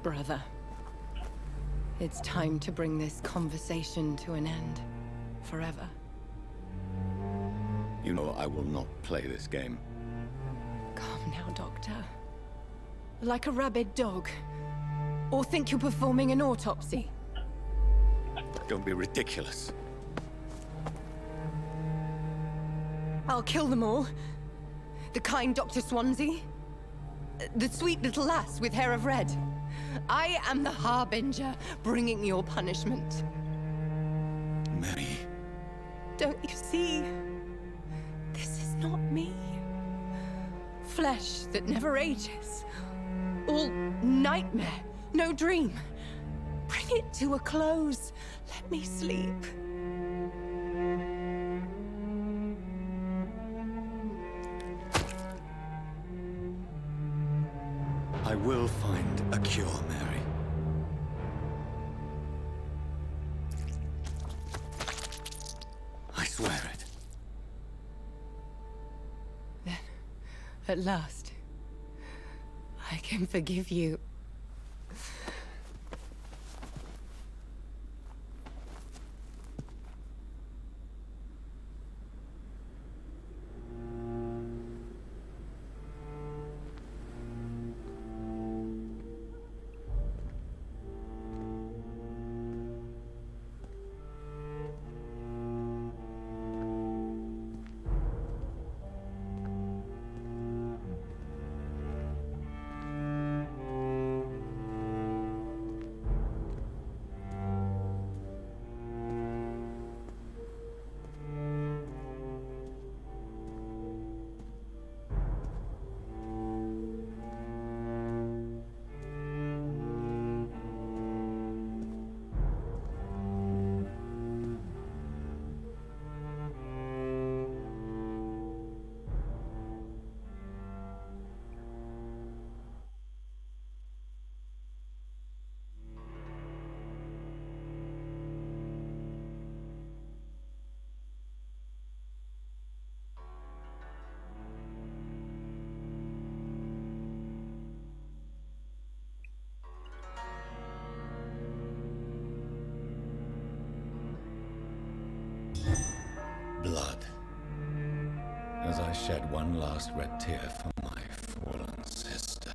brother. It's time to bring this conversation to an end. Forever. You know I will not play this game. Calm now, Doctor. Like a rabid dog. Or think you're performing an autopsy. Don't be ridiculous. I'll kill them all. The kind Dr. Swansea. The sweet little lass with hair of red. I am the Harbinger, bringing your punishment. Mary. Don't you see? This is not me. Flesh that never ages. All nightmare, no dream. Bring it to a close. Let me sleep. I will find a cure, Mary. I swear it. Then, at last, I can forgive you. Blood. As I shed one last red tear for my fallen sister,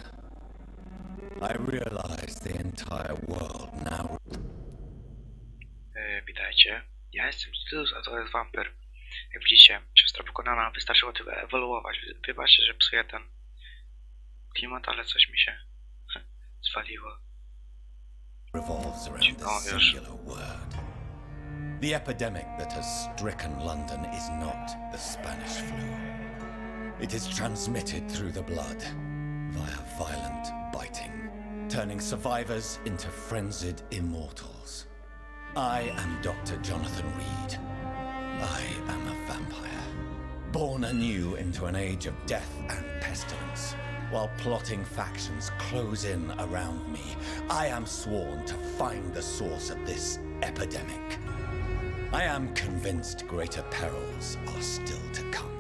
I realize the entire world now. Witajcie. Ja jestem Stylus, a to jest Vampyr. Jak widzicie, siostra pokonana, wystarczyło tyle ewoluować. Wybaczcie, że psuję ten klimat, ale coś mi się zwaliło. Revolves around this singular word. The epidemic that has stricken London is not the Spanish flu. It is transmitted through the blood via violent biting, turning survivors into frenzied immortals. I am Dr. Jonathan Reed. I am a vampire, born anew into an age of death and pestilence. While plotting factions close in around me, I am sworn to find the source of this epidemic. I am convinced greater perils are still to come.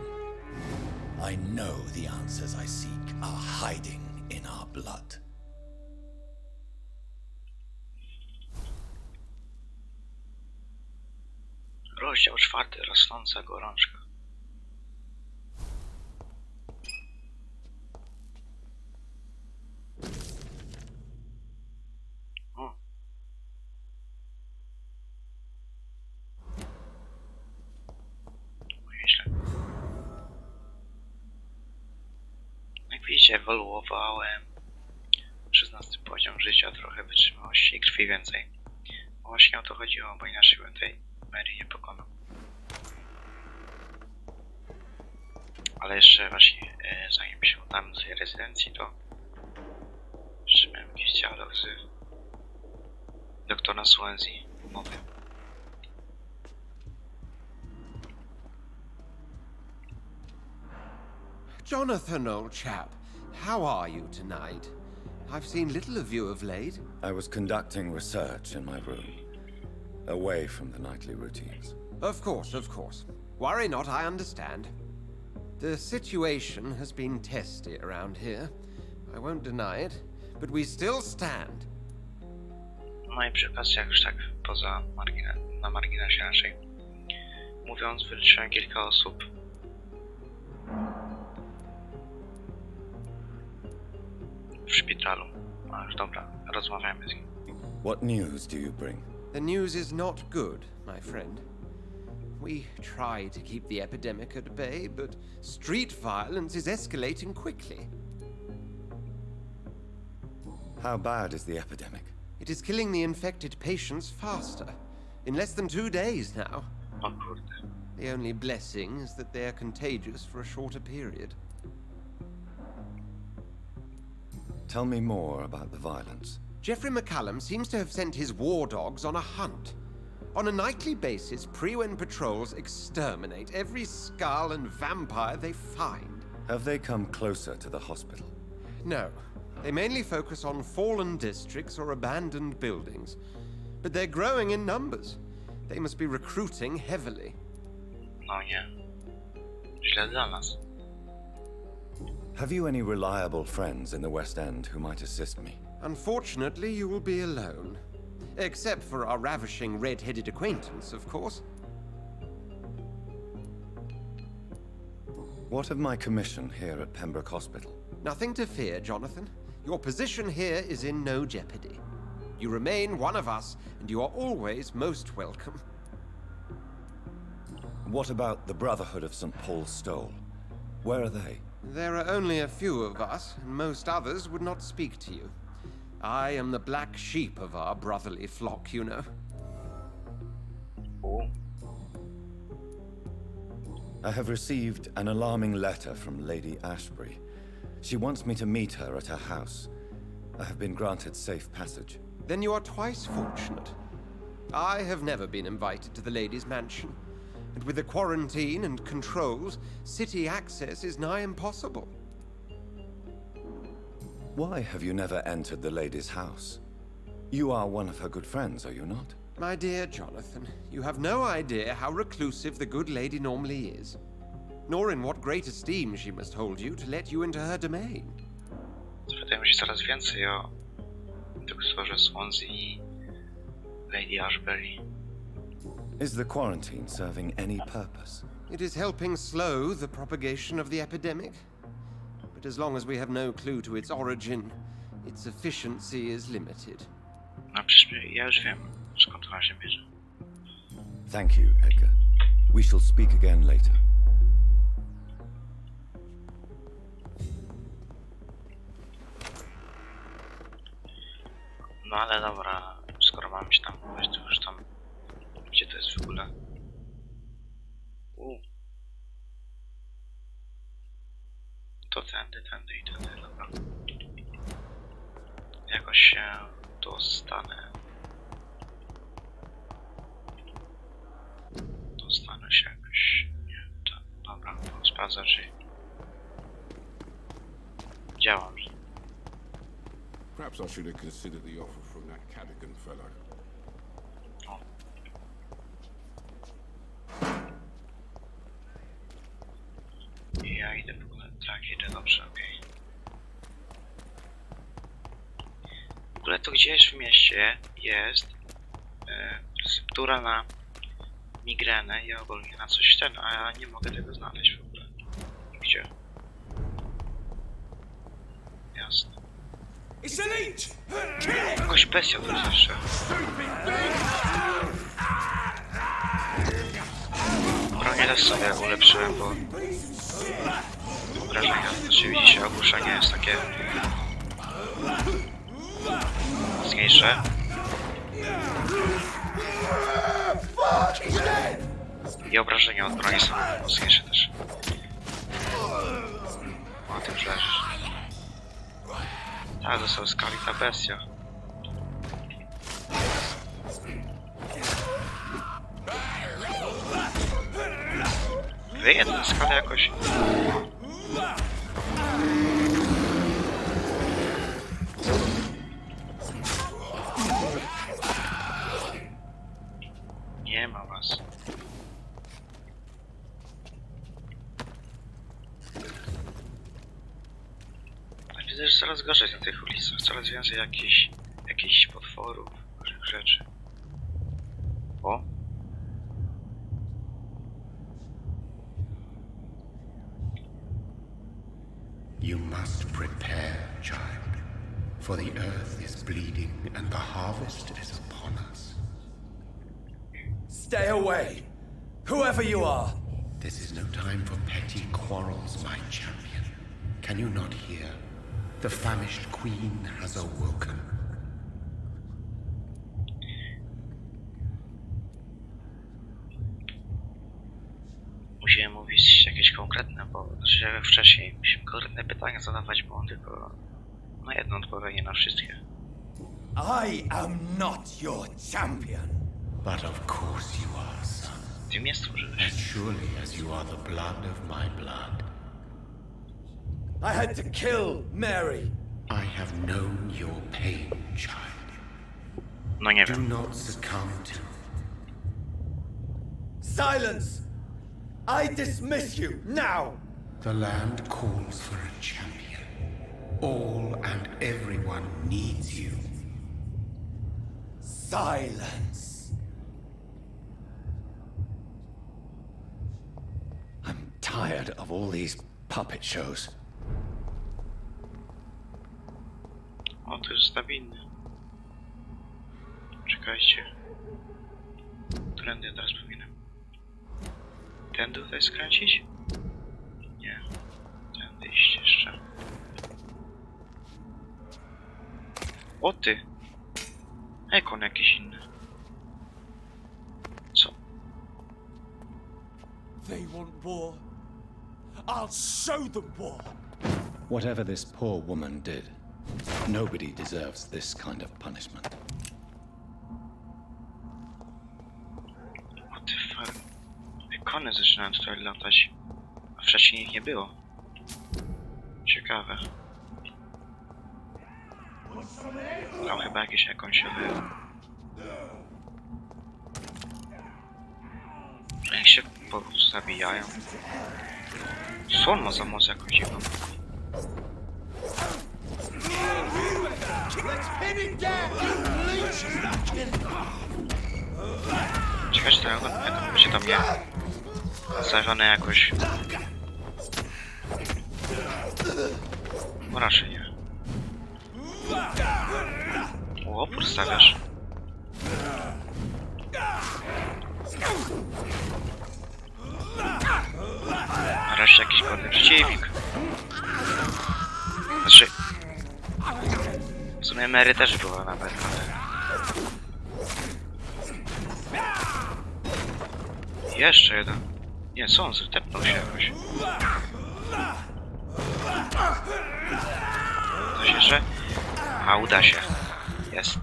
I know the answers I seek are hiding in our blood. Rozdział 4. Rosnąca gorączka. Jak widzicie, ewoluowałem. 16 poziom życia, trochę wytrzymałości i krwi więcej. Właśnie o to chodziło, bo inaczej bym tej Mary nie pokonał. Ale jeszcze właśnie, zanim się udamy do tej rezydencji, to jeszcze miałem jakiś dialog z doktora Swansea umowy. Jonathan, old chap, how are you tonight? I've seen little of you of late. I was conducting research in my room, away from the nightly routines. Of course, of course. Worry not, I understand. The situation has been testy around here. I won't deny it, but we still stand. No i przy okazji, jak już tak na marginesie raczej mówiąc, wyliczyłem kilka osób. W szpitalu. No już dobra, rozmawiamy z nim. What news do you bring? The news is not good, my friend. We try to keep the epidemic at bay, but street violence is escalating quickly. How bad is the epidemic? It is killing the infected patients faster. In less than 2 days now. O kurde. The only blessing is that they are contagious for a shorter period. Tell me more about the violence. Jeffrey McCallum seems to have sent his war dogs on a hunt. On a nightly basis, Prewen patrols exterminate every skull and vampire they find. Have they come closer to the hospital? No. They mainly focus on fallen districts or abandoned buildings. But they're growing in numbers. They must be recruiting heavily. No nie. Źle dla nas. Have you any reliable friends in the West End who might assist me? Unfortunately, you will be alone. Except for our ravishing red-headed acquaintance, of course. What of my commission here at Pembroke Hospital? Nothing to fear, Jonathan. Your position here is in no jeopardy. You remain one of us, and you are always most welcome. What about the Brotherhood of St. Paul's Stole? Where are they? There are only a few of us, and most others would not speak to you. I am the black sheep of our brotherly flock, you know. U. I have received an alarming letter from Lady Ashbury. She wants me to meet her at her house. I have been granted safe passage. Then you are twice fortunate. I have never been invited to the lady's mansion, and with the quarantine and controls, city access is nigh impossible. Why have you never entered the lady's house? You are one of her good friends, are you not? My dear Jonathan, you have no idea how reclusive the good lady normally is, nor in what great esteem she must hold you to let you into her domain. Zapytajmy się coraz więcej o doktorze Swansea i Lady Ashbury. Is the quarantine serving any purpose? It is helping slow the propagation of the epidemic, but as long as we have no clue to its origin, its efficiency is limited. No przecież ja już wiem, skąd ona się bierze. Thank you, Edgar. We shall speak again later. No ale dobra, skoro mamy się tam mówić, to już tam... Gdzie to jest w ogóle? To tędy i tędy, dobra. Jakoś się dostanę. Dostanę się jakoś... Nie, to, dobra, to sprawdzę, czy... Działa mi. Perhaps I should have considered the offer from that Cadogan fellow. O. Ja idę w ogóle, tak, idę dobrze, okej. W ogóle to gdzieś w mieście jest receptura na migrenę i ogólnie na coś ten, a ja nie mogę tego znaleźć w ogóle. Gdzie? Jasne. Jakoś bestia tu jest jeszcze. Bronię też sobie ulepszyłem, bo obrażenia, znaczy widzicie, ogłuszenie jest takie mocniejsze. I obrażenia od broni są mocniejsze też. O, ty już leżysz. Tak, został skali ta bestia. Wyjedź na skalę jakoś. Nie ma was. Widzę, że coraz gorzej na tych ulicach, coraz więcej jakichś potworów, rzeczy. O! You must prepare, child, for the earth is bleeding and the harvest is upon us. Stay away! Whoever you are! This is no time for petty quarrels, my champion. Can you not hear? The famished queen has awoken. Musimy mówić jakieś konkretne, bo znaczy jak wcześniej musimy konkretne pytania zadawać, bo on tylko na jedno odpowie, nie na wszystkie. I am not your champion. But of course you are, son. Ty mnie stworzyłeś. As surely as you are the blood of my blood. I had to kill Mary. I have known your pain, child. No nie Do wiem. not succumb to. Silence! I dismiss you now! The land calls for a champion. All and everyone needs you. Silence! I'm tired of all these puppet shows. O, to jest stabilny. Czekajcie. Którędy teraz powinienem? Tędy tutaj skręcić? Nie. Tędy iść jeszcze. O ty! Ekon jakiś inny. Co? They want war. I'll show them war. Whatever this poor woman did, nobody deserves this kind of punishment. O ty far... Ekony zaczynają tutaj latać. A wcześniej ich nie było. Ciekawe. Tam chyba jakiś ekon się wyjął. Jak się po prostu zabijają. Co on ma za moc jakąś dziwną? Ciekawe, czy ten ekon będzie do mnie zażony jakoś. No raczej nie. O, opór stawiasz. Nareszcie jakiś godny przeciwnik. Znaczy... W sumie Mary też była nawet, ale... Jeszcze jeden. Nie, co on ztepnął się jakoś. Coś jeszcze? A, uda się. Jest.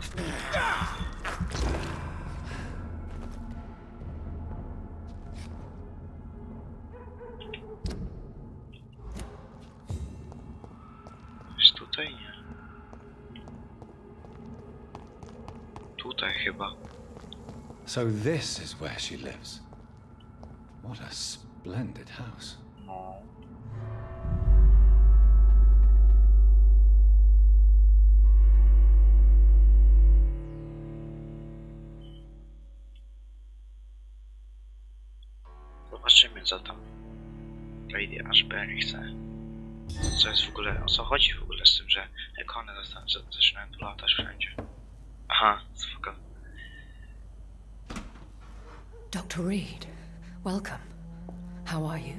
Jest tutaj? Nie. Tutaj chyba. So this is where she lives. What a splendid house. No. Zobaczymy, co tam Lady Ashbury chce. Co jest w ogóle, o co chodzi w ogóle z tym, że ekony zaczynają tu latać wszędzie. Aha, spoko. Dr. Reed, welcome. How are you?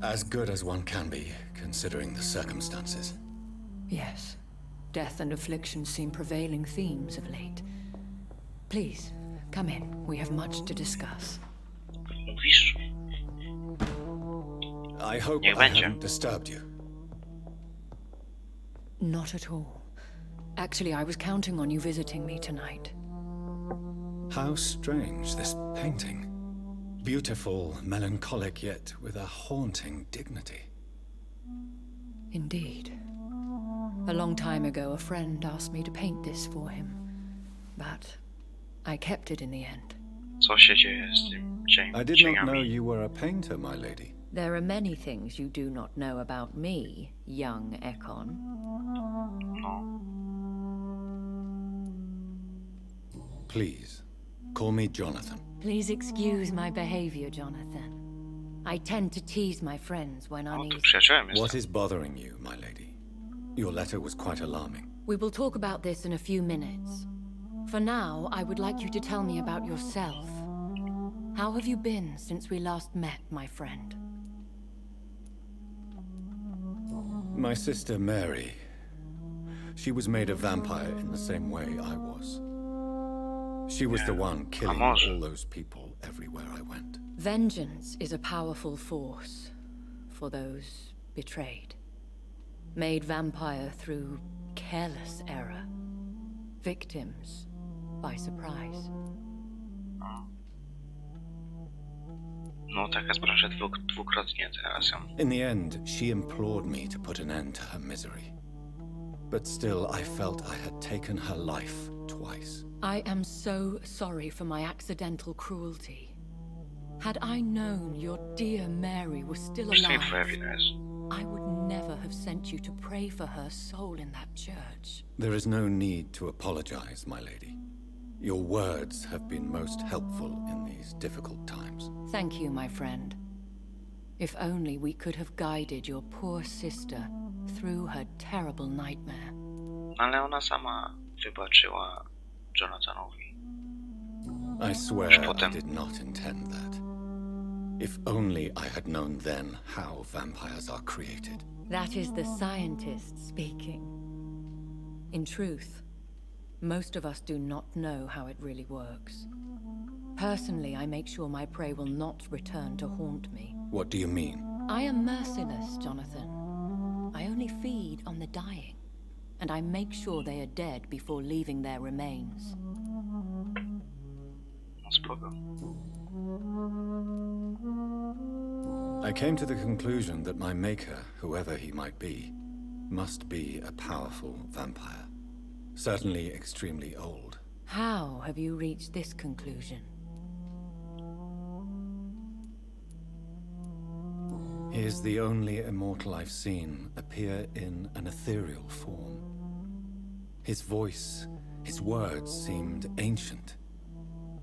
As good as one can be, considering the circumstances. Yes. Death and affliction seem prevailing themes of late. Please, come in. We have much to discuss. Mówisz? I hope Niech I będzie. haven't disturbed you. Not at all. Actually, I was counting on you visiting me tonight. How strange, this painting. Beautiful, melancholic, yet with a haunting dignity. Indeed. A long time ago, a friend asked me to paint this for him. But I kept it in the end. Co się dzieje z tym I did not know cieniami? you were a painter, my lady. There are many things you do not know about me, young Ekon. No. Please, call me Jonathan. Please excuse my behavior, Jonathan. I tend to tease my friends when O, tu uneasy. przyjacielem What jestem. is bothering you, my lady? Your letter was quite alarming. We will talk about this in a few minutes. For now, I would like you to tell me about yourself. How have you been since we last met, my friend? My sister Mary. She was made a vampire in the same way I was. She was the one killing może. all those people everywhere I went. Vengeance is a powerful force for those betrayed. Made vampire through careless error. Victims by surprise. No, taka sprawa dwukrotnie teraz ją. In the end, she implored me to put an end to her misery. But still, I felt I had taken her life twice. I am so sorry for my accidental cruelty. Had I known your dear Mary was still Już to nie twoja alive, wina jest. I would never have sent you to pray for her soul in that church. There is no need to apologize, my lady. Your words have been most helpful in these difficult times. Thank you, my friend. If only we could have guided your poor sister through her terrible nightmare. Ale ona sama wybaczyła Jonathanowi. I swear I did not intend that. If only I had known then how vampires are created. That is the scientist speaking. In truth, most of us do not know how it really works. Personally, I make sure my prey will not return to haunt me. What do you mean? I am merciless, Jonathan. I only feed on the dying, and I make sure they are dead before leaving their remains. No spoko. I came to the conclusion that my maker, whoever he might be, must be a powerful vampire. Certainly extremely old. How have you reached this conclusion? He is the only immortal I've seen appear in an ethereal form. His voice, his words seemed ancient.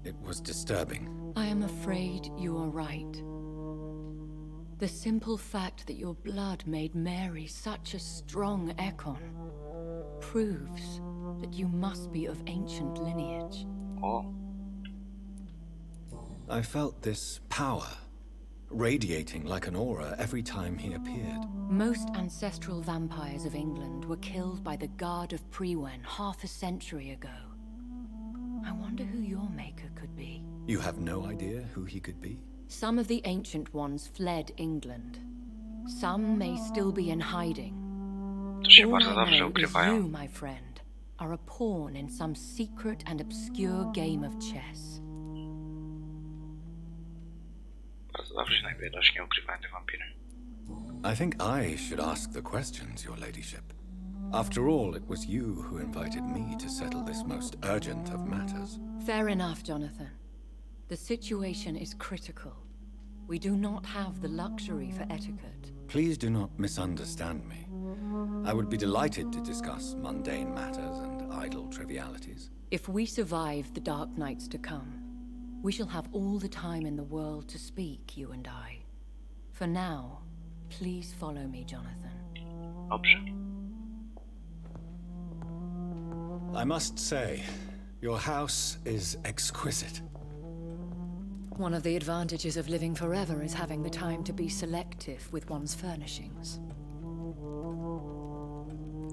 It was disturbing. I am afraid you are right. The simple fact that your blood made Mary such a strong Ekon proves that you must be of ancient lineage. O, I felt this power, radiating like an aura every time he appeared. Most ancestral vampires of England were killed by the Guard of Prewen half a century ago. I wonder who your maker could be. You have no idea who he could be? Some of the ancient ones fled England. Some may still be in hiding. to się All bardzo I dobrze know is ukrywają. you, my friend, are a pawn in some secret and obscure game of chess. Bardzo dobrze się najwidoczniej ukrywają te wampiry. I think I should ask the questions, your ladyship. After all, it was you who invited me to settle this most urgent of matters. Fair enough, Jonathan. The situation is critical. We do not have the luxury for etiquette. Please do not misunderstand me. I would be delighted to discuss mundane matters and idle trivialities. If we survive the dark nights to come, we shall have all the time in the world to speak, you and I. For now, please follow me, Jonathan. Dobrze. I must say, your house is exquisite. One of the advantages of living forever is having the time to be selective with one's furnishings.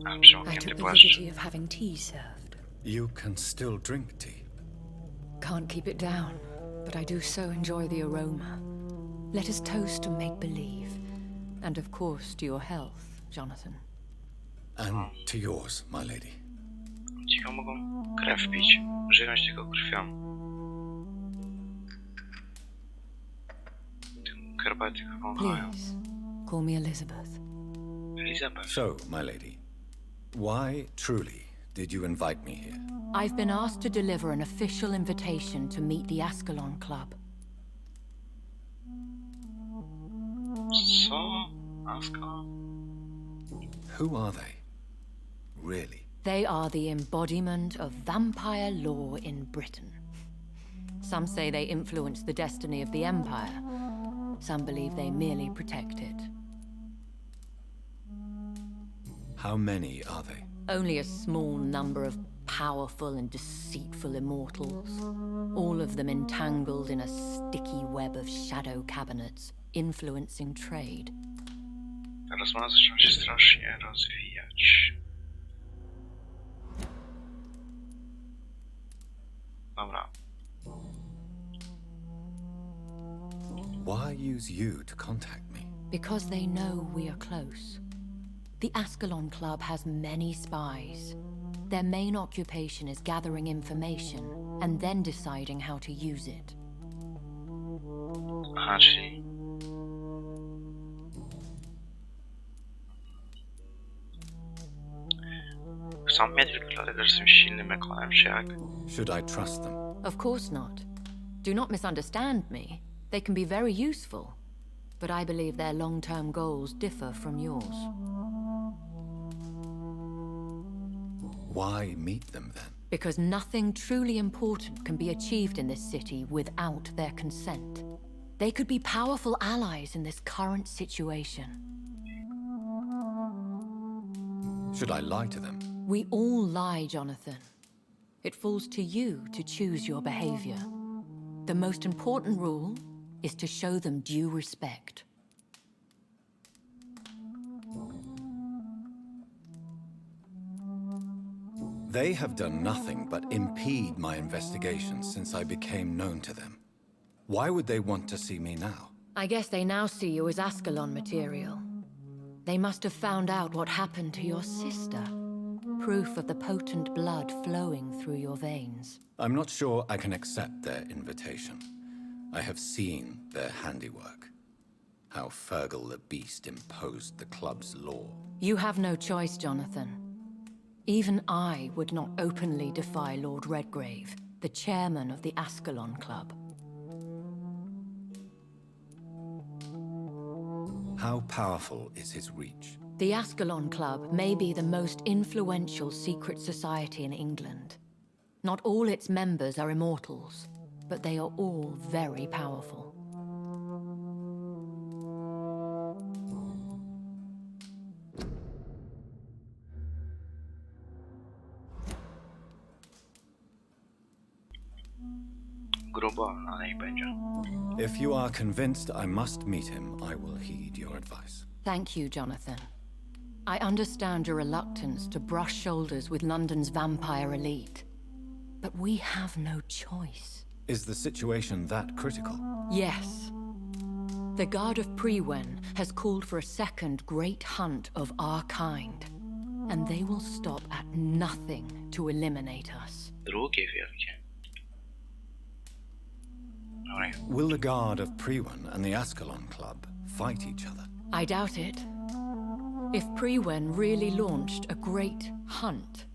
A I przymknięty took the płaszcz. liberty of having tea served. You can still drink tea. Can't keep it down, but I do so enjoy the aroma. Let us toast to make-believe. And of course to your health, Jonathan. And to yours, my lady. Cicho mogą krew pić, żyjąć tylko krwią. Tym herbaty wąchają. Please, call me Elizabeth. Elizabeth. So, my lady, why truly did you invite me here? I've been asked to deliver an official invitation to meet the Ascalon Club. Co? Aska? Who are they? Really? They are the embodiment of vampire law in Britain. Some say they influence the destiny of the Empire. Some believe they merely protect it. How many are they? Only a small number of powerful and deceitful immortals. All of them entangled in a sticky web of shadow cabinets, influencing trade. Ta rozmowa zaczyna się strasznie rozwijać. Dobra. Why use you to contact me? Because they know we are close. The Ascalon Club has many spies. Their main occupation is gathering information and then deciding how to use it. Aha, czyli... Chcą mnie tylko dlatego, że jestem silnym ekonem, czy jak? Should I trust them? Of course not. Do not misunderstand me. They can be very useful. But I believe their long-term goals differ from yours. Why meet them then? Because nothing truly important can be achieved in this city without their consent. They could be powerful allies in this current situation. Should I lie to them? We all lie, Jonathan. It falls to you to choose your behavior. The most important rule is to show them due respect. They have done nothing but impede my investigations since I became known to them. Why would they want to see me now? I guess they now see you as Ascalon material. They must have found out what happened to your sister. Proof of the potent blood flowing through your veins. I'm not sure I can accept their invitation. I have seen their handiwork. How Fergal the Beast imposed the club's law. You have no choice, Jonathan. Even I would not openly defy Lord Redgrave, the chairman of the Ascalon Club. How powerful is his reach? The Ascalon Club may be the most influential secret society in England. Not all its members are immortals, but they are all very powerful. Grubo, ale niech będzie. If you are convinced I must meet him, I will heed your advice. Thank you, Jonathan. I understand your reluctance to brush shoulders with London's vampire elite. But we have no choice. Is the situation that critical? Yes. The Guard of Prewen has called for a second great hunt of our kind. And they will stop at nothing to eliminate us. Drugie wielkie. Dobra. Will the Guard of Prewen and the Ascalon Club fight each other? I doubt it. If Prewen really launched a great hunt,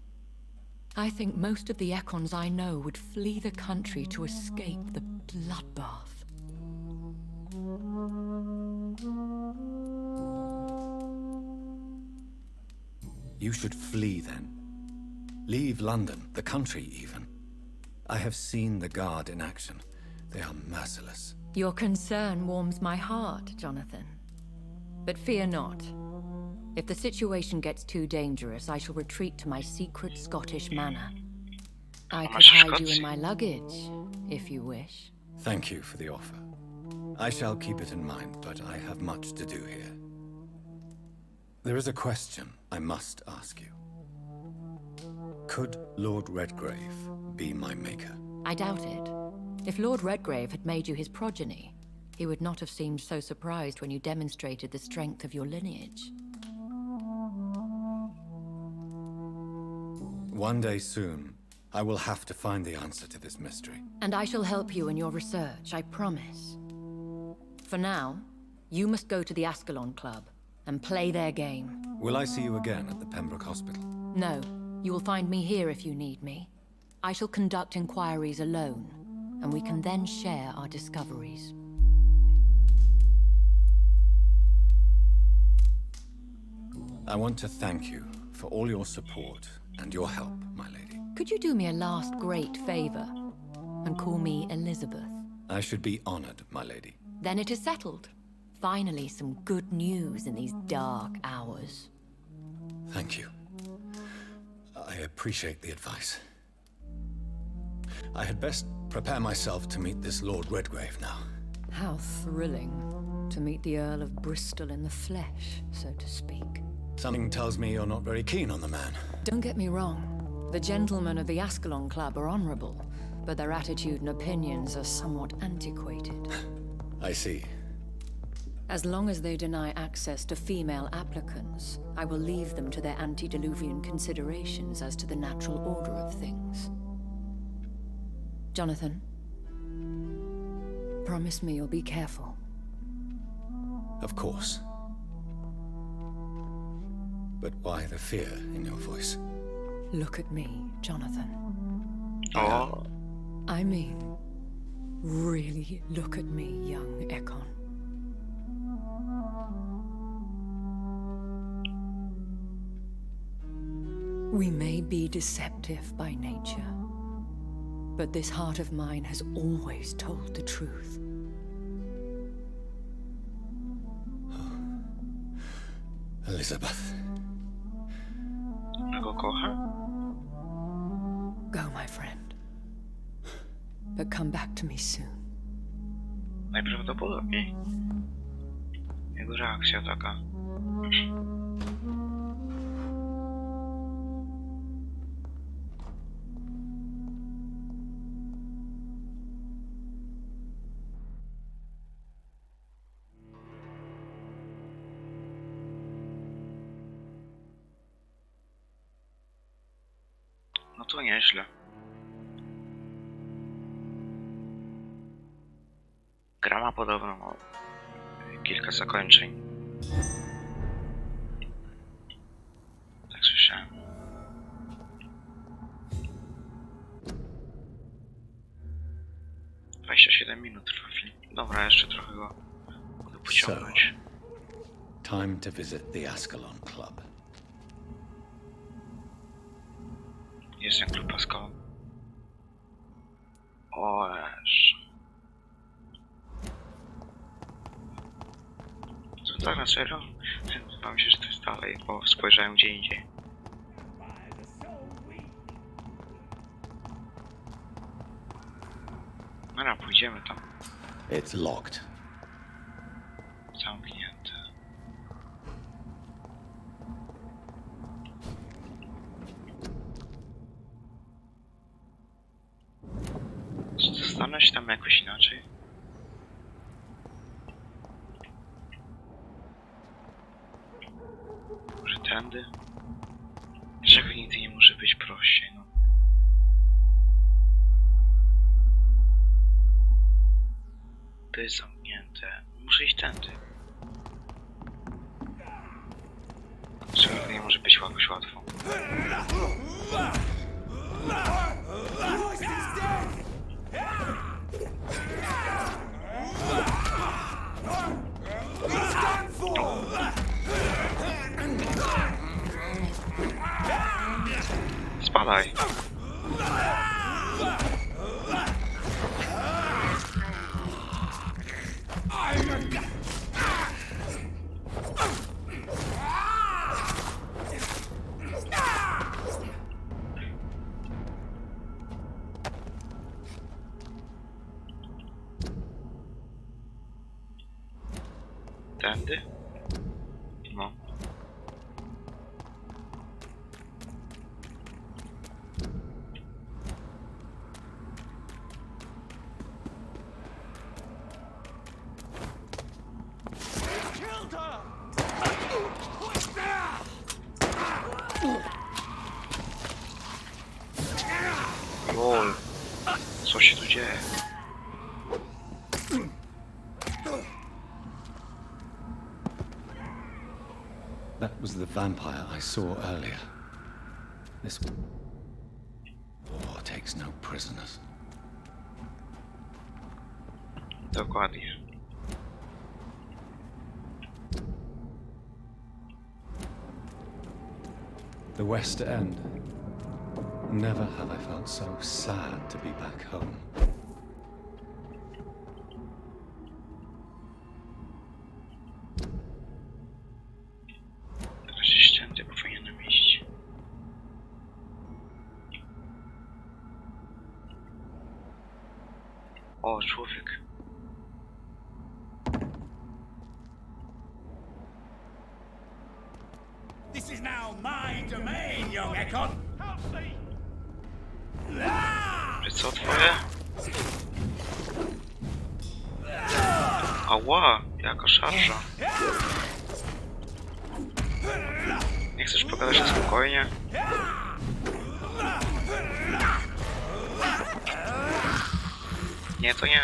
I think most of the Econs I know would flee the country to escape the bloodbath. You should flee then. Leave London, the country even. I have seen the Guard in action. They are merciless. Your concern warms my heart, Jonathan. But fear not. If the situation gets too dangerous, I shall retreat to my secret Scottish manor. I could hide you in my luggage, if you wish. Thank you for the offer. I shall keep it in mind, but I have much to do here. There is a question I must ask you. Could Lord Redgrave be my maker? I doubt it. If Lord Redgrave had made you his progeny, he would not have seemed so surprised when you demonstrated the strength of your lineage. One day soon, I will have to find the answer to this mystery. And I shall help you in your research, I promise. For now, you must go to the Ascalon Club and play their game. Will I see you again at the Pembroke Hospital? No, you will find me here if you need me. I shall conduct inquiries alone, and we can then share our discoveries. I want to thank you for all your support and your help, my lady. Could you do me a last great favor and call me Elizabeth? I should be honored, my lady. Then it is settled. Finally, some good news in these dark hours. Thank you. I appreciate the advice. I had best prepare myself to meet this Lord Redgrave now. How thrilling to meet the Earl of Bristol in the flesh, so to speak. Something tells me you're not very keen on the man. Don't get me wrong. The gentlemen of the Ascalon Club are honorable, but their attitude and opinions are somewhat antiquated. I see. As long as they deny access to female applicants, I will leave them to their antediluvian considerations as to the natural order of things. Jonathan, promise me you'll be careful. Of course. But why the fear in your voice? Look at me, Jonathan. O, I mean, really look at me, young Ekon. We may be deceptive by nature, but this heart of mine has always told the truth. Elizabeth. go kocha? Go, my friend. But come back to me soon. Najprawdopodobniej. Jego reakcja taka. No to nieźle. Gra ma podobno kilka zakończeń. Tak słyszałem. Minut trwa film. Dobra, jeszcze trochę go mogę pociągnąć. Time to visit the Ascalon Club. Jest ten klub Ascalon. O, to tak na serio? Wydawało mi się, że to jest dalej, bo spojrzałem gdzie indziej. Dobra, pójdziemy tam. It's locked. Zamknięte. Zostanę się tam jakoś inaczej. Może tędy? Dlaczego nigdy nie może być prościej, no? To jest zamknięte. Muszę iść tędy. Dlaczego nie może być jakoś łatwo? Spadaj. Tędy? No. Lol. Co się tu dzieje? That was the vampire I saw earlier. This war takes no prisoners. Dokładnie. The West End. Never have I felt so sad to be back home. Teraz gdzieś tędy powinienem iść. O, człowiek. This is now my domain, young Ekon. Czy co twoje? Ała, jaka szarża. Nie chcesz pogadać na spokojnie? Nie, to nie.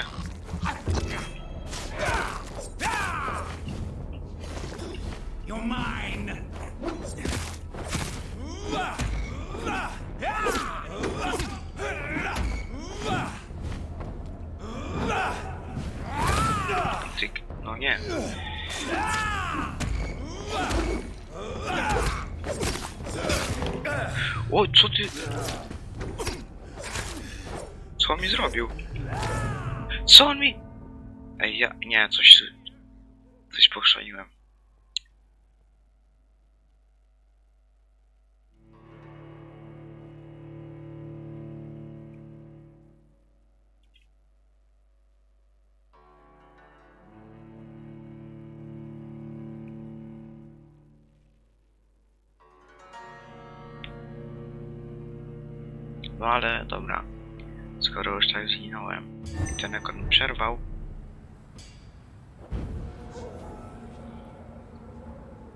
You're mine. Tyk, no nie. O, co ty? Co on mi zrobił? Co on mi? Ej, ja... Nie, coś pochrzaniłem. No ale dobra, skoro już tak zginąłem, ten ekon mi przerwał.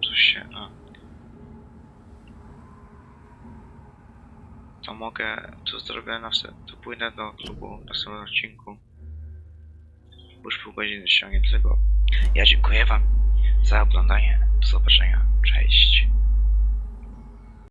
Coś się... To mogę, to zrobię to pójdę do klubu na następnym odcinku. Już pół godziny ściągniętego. Ja dziękuję wam za oglądanie, do zobaczenia, cześć.